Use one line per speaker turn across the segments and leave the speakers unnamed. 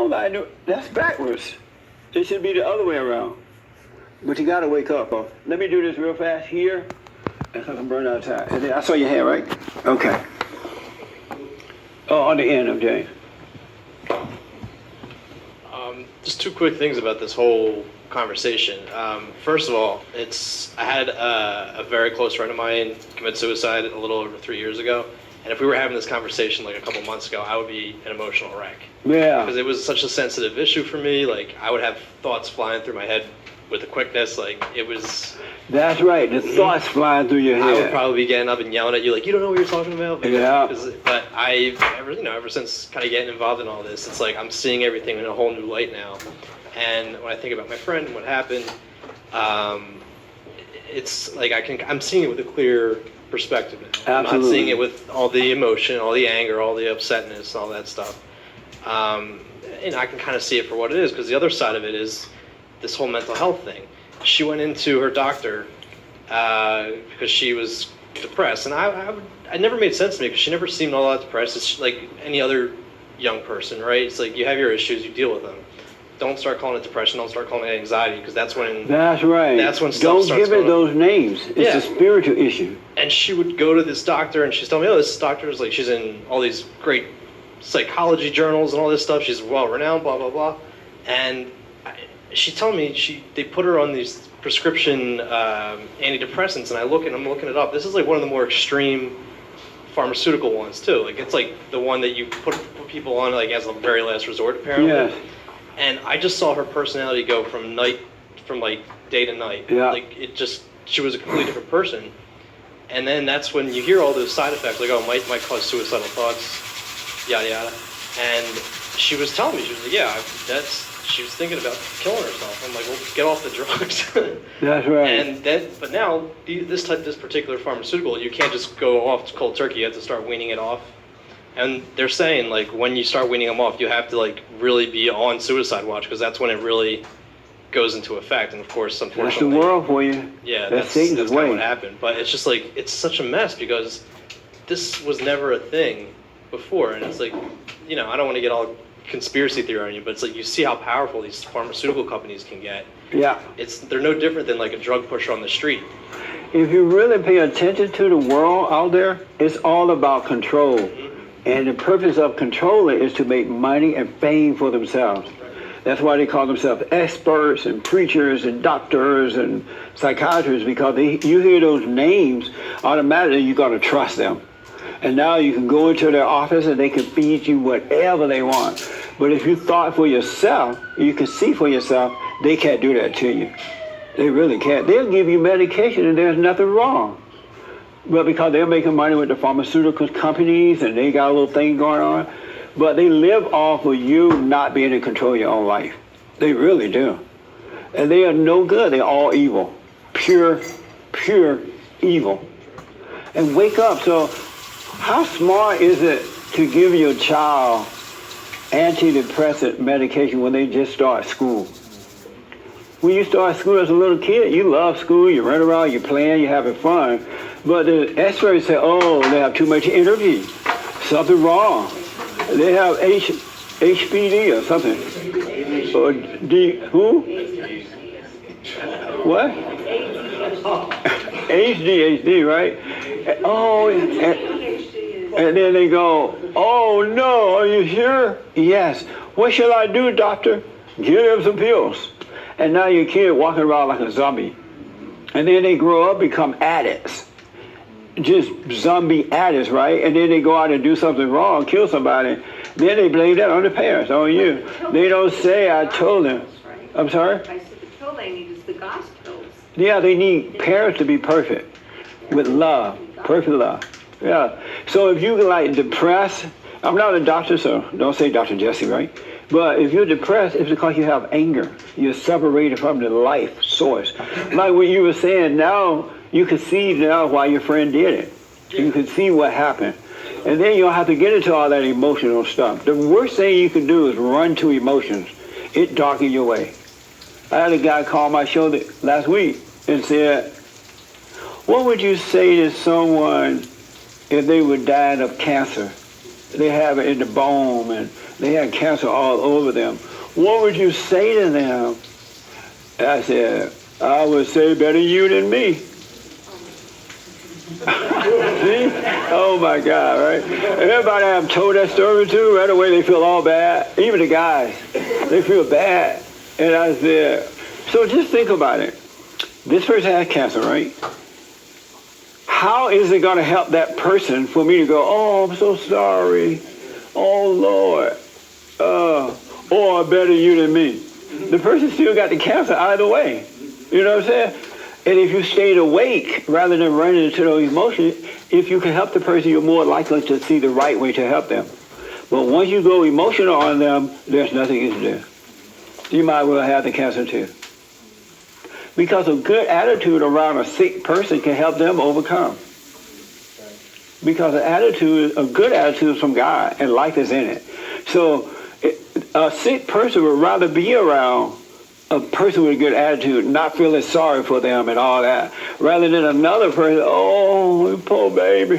Nobody do. That's backwards. It should be the other way around. But you gotta wake up. Let me do this real fast here, and so I can burn out of time. And then I saw your hand, right? Okay. Oh, on the end of James.
Just two quick things about this whole conversation. First of all, I had a very close friend of mine commit suicide a little over 3 years ago, and if we were having this conversation like a couple months ago, I would be an emotional wreck.
Yeah.
Because it was such a sensitive issue for me. Like, I would have thoughts flying through my head with a quickness. Like, it was...
That's right. The thoughts flying through your head.
I would probably be getting up and yelling at you like, you don't know what you're talking about.
Yeah.
But ever since kind of getting involved in all this, it's like I'm seeing everything in a whole new light now. And when I think about my friend and what happened, it's like I'm seeing it with a clear perspective now.
Absolutely.
I'm not seeing it with all the emotion, all the anger, all the upsetness, all that stuff. And I can kind of see it for what it is, because the other side of it is this whole mental health thing. She went into her doctor because she was depressed, and I never made sense to me because she never seemed all that depressed. It's like any other young person, right? It's like you have your issues, you deal with them. Don't start calling it depression. Don't start calling it anxiety, because that's when.
That's right.
That's when stuff
Don't
starts
give it
going
those names. It's a spiritual issue.
And she would go to this doctor, and she's telling me, "Oh, this doctor is like she's in all these great psychology journals and all this stuff. She's well renowned, blah blah blah." And she told me they put her on these prescription antidepressants, and I'm looking it up. This is like one of the more extreme pharmaceutical ones too. Like, it's like the one that you put people on like as a very last resort, apparently.
Yes.
And I just saw her personality go from like day to night.
Yeah.
Like, she was a completely different person. And then that's when you hear all those side effects, like, oh, might cause suicidal thoughts, yada yada. And she was telling me, she was like, yeah, she was thinking about killing herself. I'm like, well, get off the drugs.
That's right.
And then, but now this particular pharmaceutical, you can't just go off cold turkey. You have to start weaning it off. And they're saying, like, when you start weaning them off, you have to, like, really be on suicide watch, because that's when it really goes into effect. And, of course, unfortunately...
That's the world for you.
Yeah, that's kind of what happened. But it's just, like, it's such a mess, because this was never a thing before. And it's like, I don't want to get all conspiracy theory on you, but it's like you see how powerful these pharmaceutical companies can get.
Yeah.
They're no different than, like, a drug pusher on the street.
If you really pay attention to the world out there, it's all about control. Mm-hmm. And the purpose of controlling is to make money and fame for themselves. That's why they call themselves experts and preachers and doctors and psychiatrists, because you hear those names, automatically you're going to trust them. And now you can go into their office and they can feed you whatever they want. But if you thought for yourself, you can see for yourself, they can't do that to you. They really can't. They'll give you medication and there's nothing wrong. But because they're making money with the pharmaceutical companies and they got a little thing going on, but they live off of you not being in control of your own life. They really do. And they are no good. They're all evil. Pure evil. And wake up. So how smart is it to give your child antidepressant medication when they just start school? When you start school as a little kid, you love school, you run around, you're playing, you're having fun. But the experts say, oh, they have too much energy, something wrong. They have HPD or something. Or who? What? ADHD, right? Oh, and then they go, oh no, are you sure? Yes. What shall I do, doctor? Give them some pills. And now your kid walking around like a zombie. And then they grow up, become addicts. Just zombie addicts, right? And then they go out and do something wrong, kill somebody. Then they blame that on the parents, on you. They don't say, I told them. I'm sorry?
I said the pill they need is the gospels.
Yeah, they need parents to be perfect. With love. Perfect love. Yeah. So if you like depressed, I'm not a doctor, so don't say Dr. Jesse, right? But if you're depressed, it's because you have anger. You're separated from the life source. Like what you were saying, now you can see now why your friend did it. You can see what happened. And then you don't have to get into all that emotional stuff. The worst thing you can do is run to emotions. It darkens your way. I had a guy call my show last week and said, what would you say to someone if they were dying of cancer They have it in the bone, and they have cancer all over them. What would you say to them? I said, I would say better you than me. See? Oh my God, right? Everybody I've told that story to, right away they feel all bad. Even the guys, they feel bad. And I said, so just think about it. This person has cancer, right? How is it going to help that person for me to go, oh, I'm so sorry. Oh, Lord. Or better you than me. The person still got the cancer either way. You know what I'm saying? And if you stayed awake rather than running into those emotions, if you can help the person, you're more likely to see the right way to help them. But once you go emotional on them, there's nothing you can do. You might well have the cancer too. Because a good attitude around a sick person can help them overcome. Because a good attitude is from God, and life is in it. So a sick person would rather be around a person with a good attitude, not feeling sorry for them and all that, rather than another person, oh, poor baby.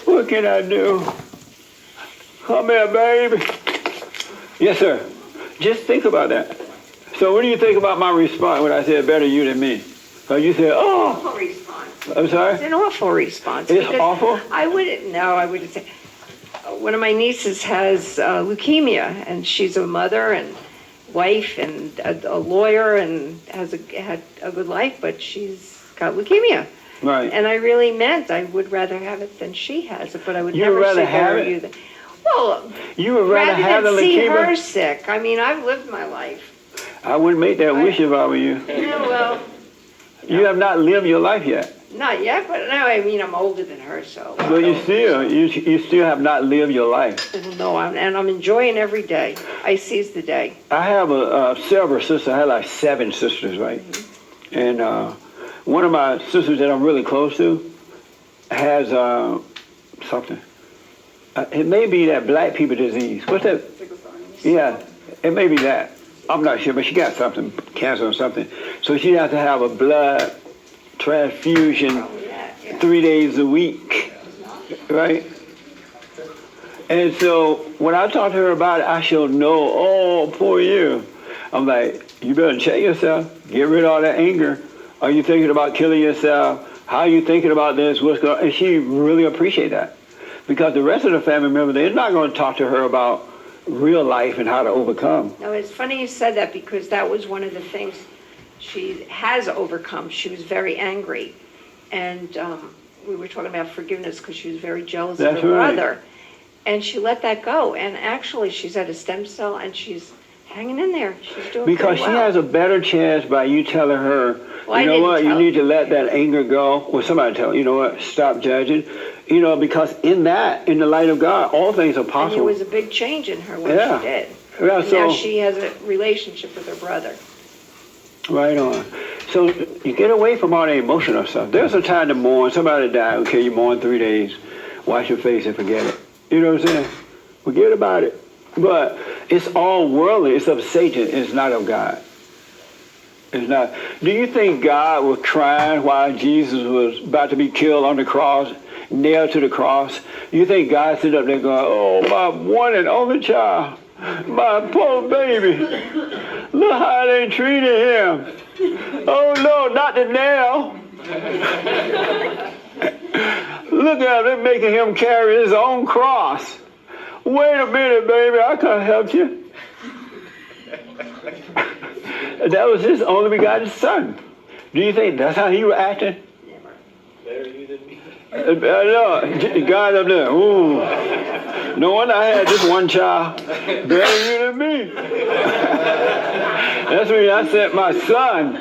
What can I do? Come here, baby. Yes, sir. Just think about that. So what do you think about my response when I said better you than me? So you said, oh.
Awful response.
I'm sorry?
It's an awful response.
It's
because
awful?
I wouldn't say. One of my nieces has leukemia, and she's a mother and wife and a lawyer and had a good life, but she's got leukemia.
Right.
And I really meant I would rather have it than she has it, but I would
You
never
would rather
say
have
better
it?
you than. Well,
You would rather have the
than see her
leukemia?
sick. I mean, I've lived my life.
I wouldn't make that wish if I were you.
Yeah, well,
You have not lived your life yet.
not yet, but no, I mean, I'm older than her, so.
But you still have not lived your life.
No, and I'm enjoying every day. I seize the day.
I have several sisters. I have like 7 sisters, right? And one of my sisters that I'm really close to has something. It may be that black people disease. What's that? Yeah, it may be that. I'm not sure, but she got something, cancer or something. So she has to have a blood transfusion 3 days a week, right? And so when I talk to her about it, I shall know, oh, poor you. I'm like, you better check yourself. Get rid of all that anger. Are you thinking about killing yourself? How are you thinking about this? What's going on? And she really appreciates that. Because the rest of the family members, they're not going to talk to her about real life and how to overcome.
No, it's funny you said that because that was one of the things she has overcome. She was very angry. And we were talking about forgiveness because she was very jealous of her brother. And she let that go. And actually, she's at a stem cell and she's hanging in there. She's doing
Because
pretty
she
well.
has a better chance by you telling her,
Well,
you know what, you need to let that anger go. Or somebody tell her, you know what, stop judging. You know, because in the light of God, all things are
And
possible.
it was a big change in her when
Yeah.
she did.
Yeah,
And
so,
now she has a relationship with her brother.
right on. So you get away from all the emotional stuff. There's a time to mourn. Somebody died. Okay, you mourn 3 days. Wash your face and forget it. You know what I'm saying? Forget about it. But it's all worldly. It's of Satan. It's not of God. It's not. Do you think God was crying while Jesus was about to be killed on the cross, nailed to the cross? You think God stood up there going, oh, my one and only child, my poor baby. Look how they treated him. Oh, no, not the nail. Look at them, they're making him carry his own cross. Wait a minute, baby, I can't help you. That was his only begotten son. Do you think that's how he was acting?
Better you than me.
No, God up there. Ooh. No wonder I had just one child. Better you than me. That's when I sent my son.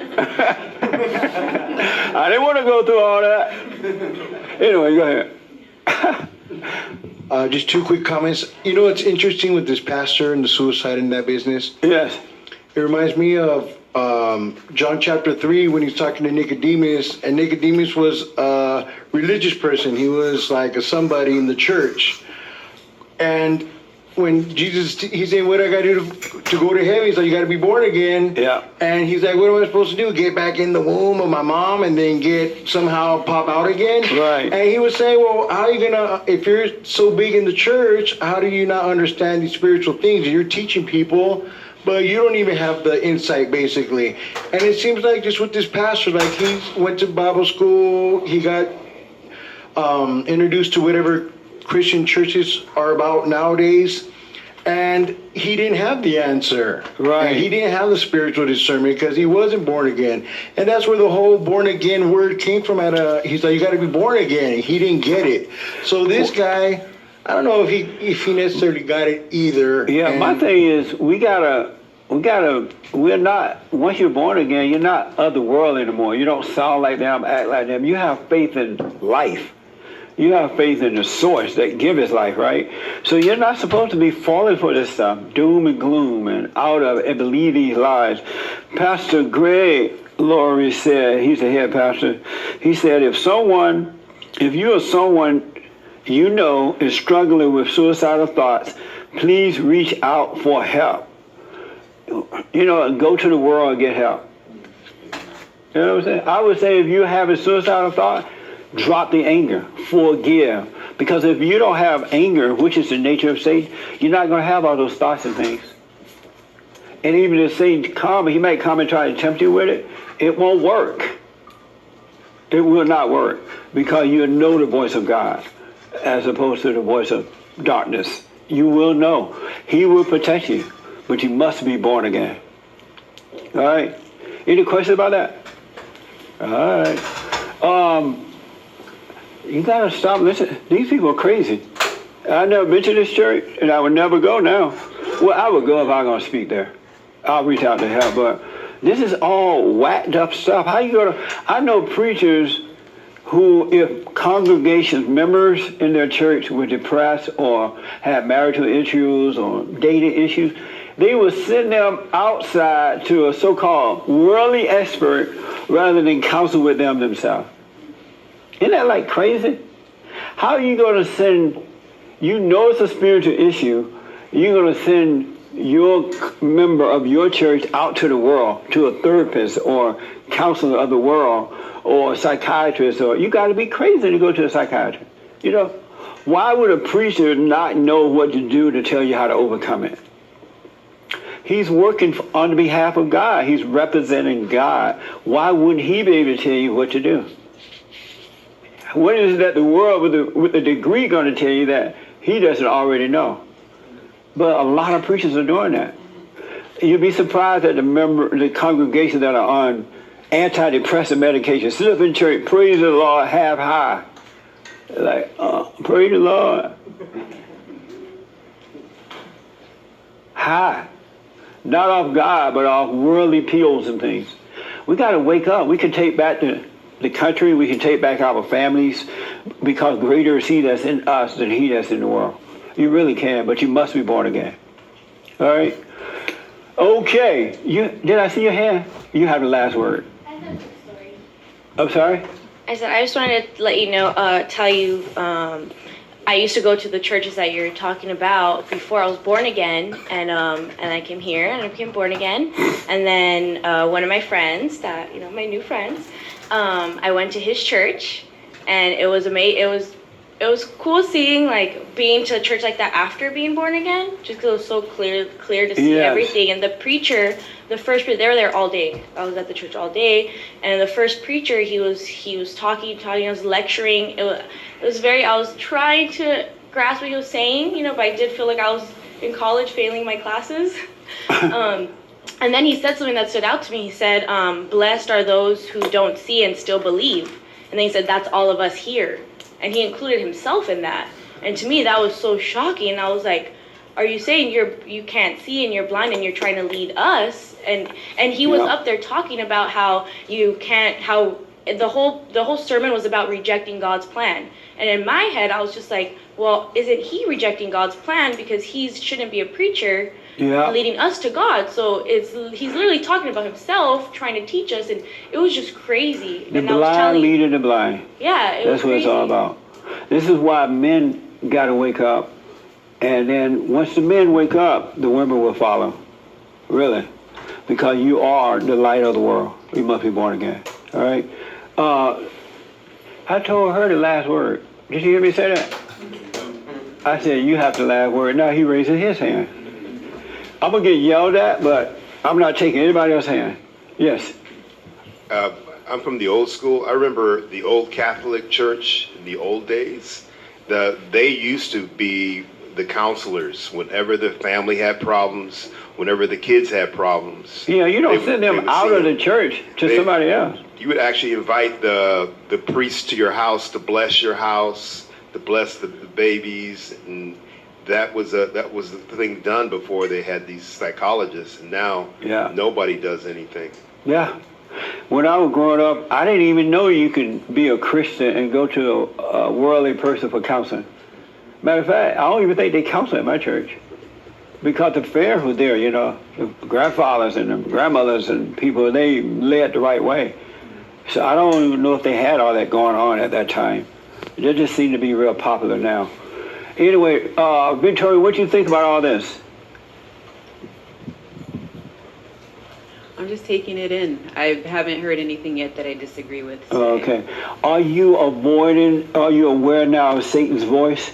I didn't want to go through all that. Anyway, go ahead.
Just 2 quick comments. You know what's interesting with this pastor and the suicide in that business?
Yes.
It reminds me of John chapter 3 when he's talking to Nicodemus, and Nicodemus was a religious person. He was like a somebody in the church. And when Jesus, he's saying, what do I got to do to go to heaven. He's like, you got to be born again.
Yeah.
And he's like, what am I supposed to do? Get back in the womb of my mom and then somehow pop out again?
Right.
And he was saying, well, how are you gonna, if you're so big in the church, how do you not understand these spiritual things? You're teaching people, but you don't even have the insight, basically. And it seems like just with this pastor, like he went to Bible school, he got introduced to whatever Christian churches are about nowadays, and he didn't have the answer.
Right.
And he didn't have the spiritual discernment because he wasn't born again. And that's where the whole born again word came from. He's like, you got to be born again. He didn't get it. So this guy, I don't know if he necessarily got it either.
Yeah,
And
my thing is we're not, once you're born again, you're not of the world anymore. You don't sound like them, act like them. You have faith in life. You have faith in the source that gives life, right? So you're not supposed to be falling for this stuff, doom and gloom, and out of it, and believe these lies. Pastor Greg Laurie said, he's the head pastor, he said, if you are someone you know is struggling with suicidal thoughts, please reach out for help. Go to the world and get help. You know what I'm saying? I would say if you're having suicidal thoughts, drop the anger, forgive. Because if you don't have anger, which is the nature of Satan, you're not going to have all those thoughts and things. And even if Satan he might come and try to tempt you with it, it won't work. It will not work because you know the voice of God as opposed to the voice of darkness. You will know. He will protect you, but you must be born again. All right? Any questions about that? All right. You gotta stop listening. These people are crazy. I never been to this church, and I would never go now. Well, I would go if I was gonna speak there. I'll reach out to help, but this is all whacked up stuff. How you gonna? I know preachers who, if congregations members in their church were depressed or had marital issues or dating issues, they would send them outside to a so-called worldly expert rather than counsel with them themselves. Isn't that like crazy? How are you going to send, it's a spiritual issue, you're going to send your member of your church out to the world, to a therapist or counselor of the world or a psychiatrist, or you got to be crazy to go to a psychiatrist. Why would a preacher not know what to do to tell you how to overcome it? He's working on behalf of God. He's representing God. Why wouldn't he be able to tell you what to do? What is it that the world with a degree going to tell you that he doesn't already know? But a lot of preachers are doing that. You'd be surprised at the congregations that are on antidepressant medication. Sit up in church, praise the Lord, half high. Like, praise the Lord. High. Not off God, but off worldly pills and things. We got to wake up. We can take back the country, we can take back our families, because greater is he that's in us than he that's in the world. You really can, but you must be born again. All right? Okay. Did I see your hand? You have the last word.
I have a story.
I'm sorry?
I said, I just wanted to let you know, tell you, I used to go to the churches that you're talking about before I was born again, and I came here and I became born again. And then one of my friends, my new friends, I went to his church, and it was amazing. It was cool seeing, being to a church like that after being born again, just because it was so clear to see everything. And the preacher, they were there all day. I was at the church all day, and the first preacher, he was talking, I was lecturing. I was trying to grasp what he was saying, but I did feel like I was in college failing my classes. And then he said something that stood out to me. He said, blessed are those who don't see and still believe. And then he said, that's all of us here. And he included himself in that. And to me, that was so shocking. I was like, are you saying you can't see and you're blind and you're trying to lead us? And he was up there talking about how the whole sermon was about rejecting God's plan. And in my head, I was just like, well, isn't he rejecting God's plan because he shouldn't be a preacher leading us to God? So he's literally talking about himself, trying to teach us, and it was just crazy.
The blind leading the blind.
Yeah,
that's what it's all about. This is why men got to wake up, and then once the men wake up, the women will follow. really, because you are the light of the world. You must be born again. All right. I told her the last word. Did you hear me say that? I said, you have the last word. Now he raises his hand. I'm going to get yelled at, but I'm not taking anybody else's hand. Yes.
I'm from the old school. I remember the old Catholic Church in the old days. They used to be the counselors whenever the family had problems, whenever the kids had problems.
Yeah, you don't send them out of the church to somebody else.
You would actually invite the priest to your house to bless your house, to bless the babies, and that was the thing done before they had these psychologists. And now nobody does anything.
Yeah. When I was growing up, I didn't even know you could be a Christian and go to a worldly person for counseling. Matter of fact, I don't even think they counsel at my church because the parents were there, you know, the grandfathers and the grandmothers and people, they led the right way. So I don't even know if they had all that going on at that time. They just seem to be real popular now. Anyway, Victoria, what do you think about all this?
I'm just taking it in. I haven't heard anything yet that I disagree with.
Okay. Are you aware now of Satan's voice?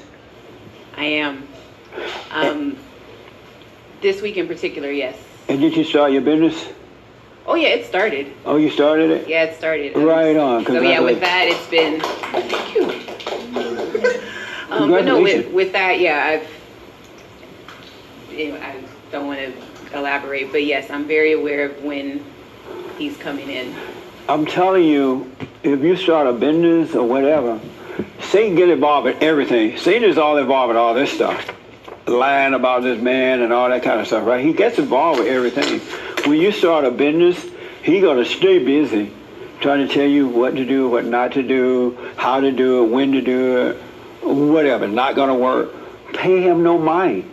I am. This week in particular, yes.
And did you start your business?
Oh yeah, it started.
Oh, you started it?
Yeah, it started.
Right on.
So yeah, with that, it's been. Thank you. But no, with that, yeah, I don't want to elaborate, but yes, I'm very aware of when he's coming in.
I'm telling you, if you start a business or whatever, Satan get involved in everything. Satan is all involved in all this stuff. Lying about this man and all that kind of stuff, right? He gets involved with everything. When you start a business, he's going to stay busy trying to tell you what to do, what not to do, how to do it, when to do it, whatever. Not going to work. Pay him no mind.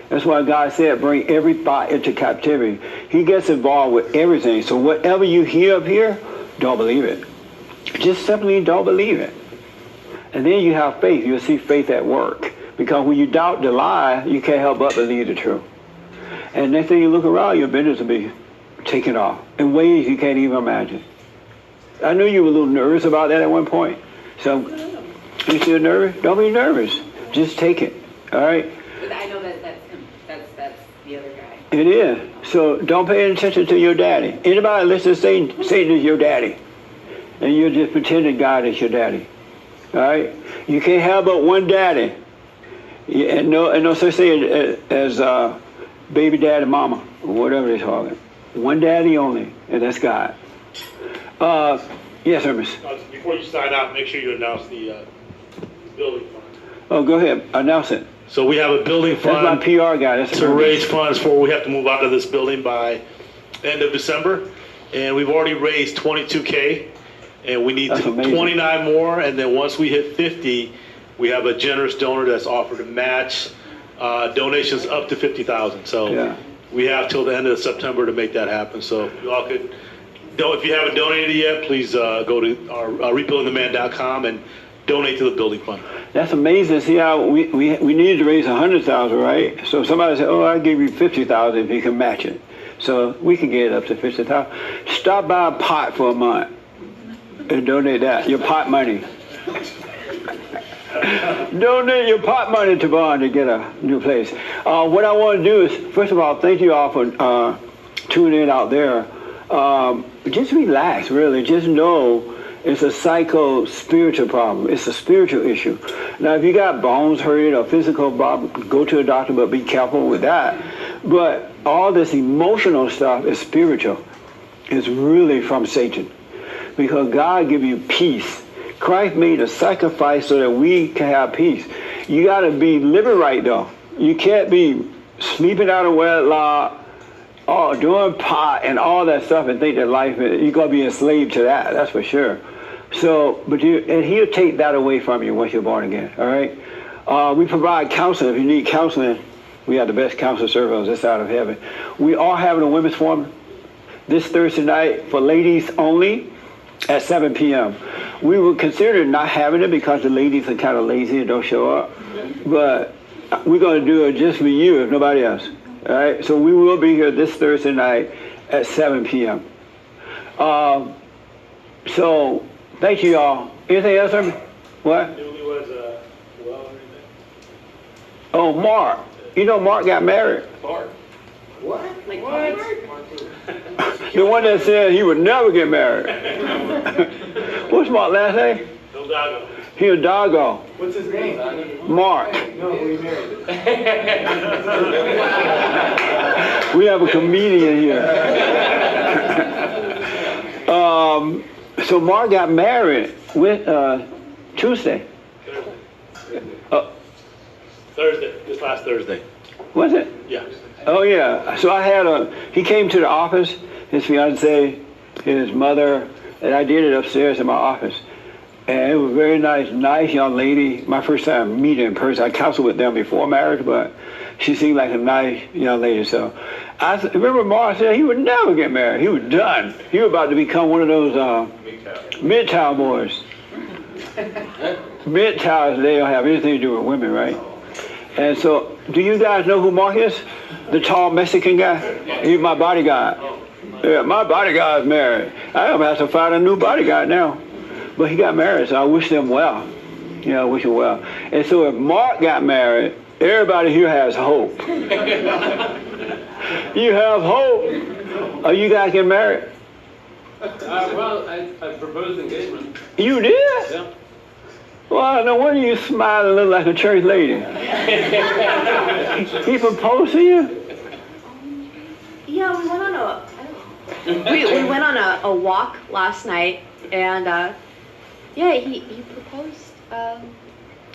That's why God said, bring every thought into captivity. He gets involved with everything. So whatever you hear up here, don't believe it. Just simply don't believe it. And then you have faith. You'll see faith at work. Because when you doubt the lie, you can't help but believe the truth. And next thing you look around, your business will be taken off in ways you can't even imagine. I knew you were a little nervous about that at one point. So, you still nervous? Don't be nervous. Just take it. All right?
But I know that's him. That's the other guy.
It is. So don't pay attention to your daddy. Anybody listen to Satan, Satan is your daddy. And you're just pretending God is your daddy. All right? You can't have but one daddy. And no such thing as baby daddy mama, or whatever they call it. One daddy only, and that's God. Yes, Hermes.
Before you sign out, make sure you announce the building fund.
Oh, go ahead. Announce it.
So we have a building fund.
That's my PR guy. That's
to raise funds for. We have to move out of this building by end of December, and we've already raised $22K, and we need 29 more. And then once we hit 50, we have a generous donor that's offered to match donations up to $50,000. So we have till the end of September to make that happen. So if you all could, if you haven't donated yet, please go to our rebuildingtheman.com and donate to the building fund.
That's amazing. See how we needed to raise 100,000, right? So somebody said, "Oh, I'll give you 50,000 if you can match it." So we can get it up to 50,000. Stop by a pot for a month and donate that. Your pot money. Donate your pot money to Bond to get a new place. What I want to do is, first of all, thank you all for tuning in out there. Just relax, really. Just know it's a psycho-spiritual problem. It's a spiritual issue. Now, if you got bones hurting or physical problem, go to a doctor, but be careful with that. But all this emotional stuff is spiritual. It's really from Satan. Because God give you peace. Christ made a sacrifice so that we can have peace. You got to be living right, though. You can't be sleeping out of wedlock, doing pot and all that stuff and think that life, you're going to be enslaved to that, that's for sure. So, and he'll take that away from you once you're born again, all right? We provide counseling. If you need counseling, we have the best counseling service on this side of heaven. We are having a women's forum this Thursday night for ladies only at 7 p.m. We were considering not having it because the ladies are kind of lazy and don't show up. But we're going to do it just for you, if nobody else. All right, so we will be here this Thursday night at 7 p.m. So thank you, y'all. Anything else? What? Oh, Mark. You know Mark got married.
Mark.
Like what?
The one that said he would never get married. What's Mark's last name?
Hidalgo.
Hidalgo.
What's his name?
Mark.
No, we married.
We have a comedian here. So Mark got married with Tuesday.
Thursday. This last Thursday.
Was it?
Yeah.
Oh yeah. So he came to the office, his fiance, his mother, and I did it upstairs in my office. And it was a very nice young lady. My first time meeting in person. I counseled with them before marriage, but she seemed like a nice young lady. So I remember Mark said he would never get married. He was done. He was about to become one of those Midtown boys. Midtowns, they don't have anything to do with women, right? And so, do you guys know who Mark is? The tall Mexican guy? He's my bodyguard. Yeah, my bodyguard's married. I'm gonna have to find a new bodyguard now. But he got married, so I wish them well. I wish him well. And so if Mark got married, everybody here has hope. You have hope. Are you guys getting married?
Well, I proposed engagement.
You did?
Yeah.
Well, no wonder you smile and look like a church lady. He proposed to you?
Yeah, we went on we went on a walk last night, and yeah, he proposed. Well,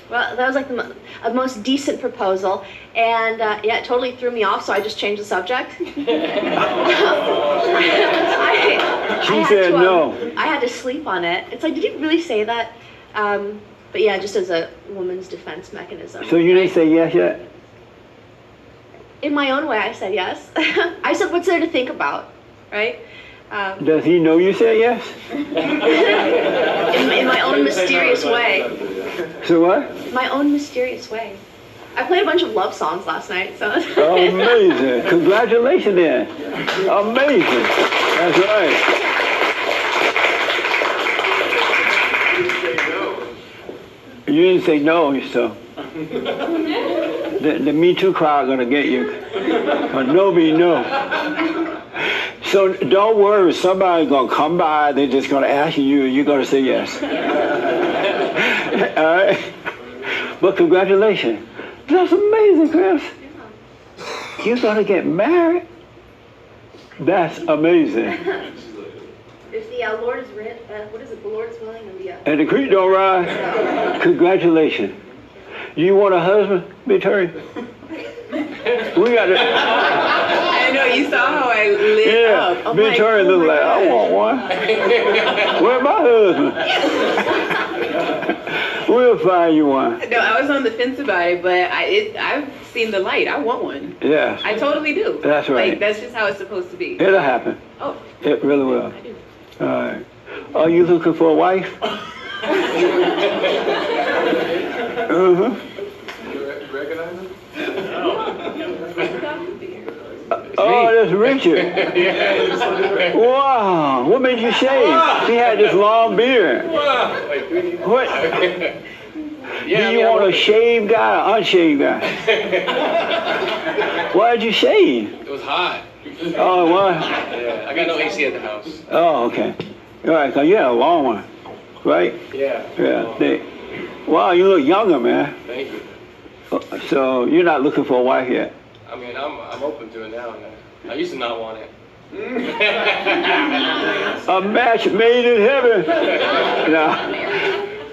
that was like the most decent proposal, and yeah, it totally threw me off. So I just changed the subject.
She said no.
I had to sleep on it. It's like, did he really say that? But yeah, just as a woman's defense mechanism.
So you didn't say yes yet?
In my own way, I said yes. I said, what's there to think about, right?
Does he know you said yes?
in my own mysterious way.
So what?
My own mysterious way. I played a bunch of love songs last night, so.
Amazing. Congratulations then. Amazing. That's right. You didn't say no, so. The Me Too crowd gonna get you. But no be no. So don't worry, somebody's gonna come by, they're just gonna ask you, you're gonna say yes. All right? But congratulations. That's amazing, Chris. You're gonna get married? That's amazing.
If the Lord is what is it? The Lord is willing, and the
And the creek don't rise. Congratulations. You want a husband, Big Terry? We got to.
I know, you saw how I lit up.
Yeah, Big Terry looked like, I want one. Where's my husband? We'll find you one.
No, I was on the fence about it, but I've seen the light. I want one.
Yeah.
I totally do.
That's right.
Like, that's just how it's supposed to be.
It'll happen.
Oh.
It really will.
I do.
All right. Are you looking for a wife? Uh-huh.
You recognize him?
Oh, that's Richard. Wow. What made you shave? He had this long beard. What? Do you want a shaved guy or unshaved guy? Why'd you shave?
It was hot.
Oh, what?
Yeah, I got no AC at the house.
Oh, okay. All right, because you had a long one, right?
Yeah.
Yeah. Wow, you look younger, man.
Thank you.
So you're not looking for a wife yet?
I mean, I'm open to it now. I used to not want it.
A match made in heaven.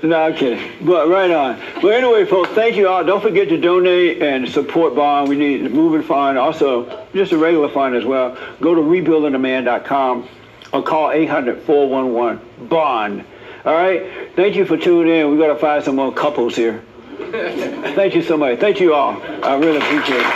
No, I'm kidding. But right on. But anyway, folks, thank you all. Don't forget to donate and support Bond. We need a moving fund, also just a regular fund as well. Go to rebuildingaman.com or call 800-411-BOND. All right? Thank you for tuning in. We've got to find some more couples here. Thank you so much. Thank you all. I really appreciate it.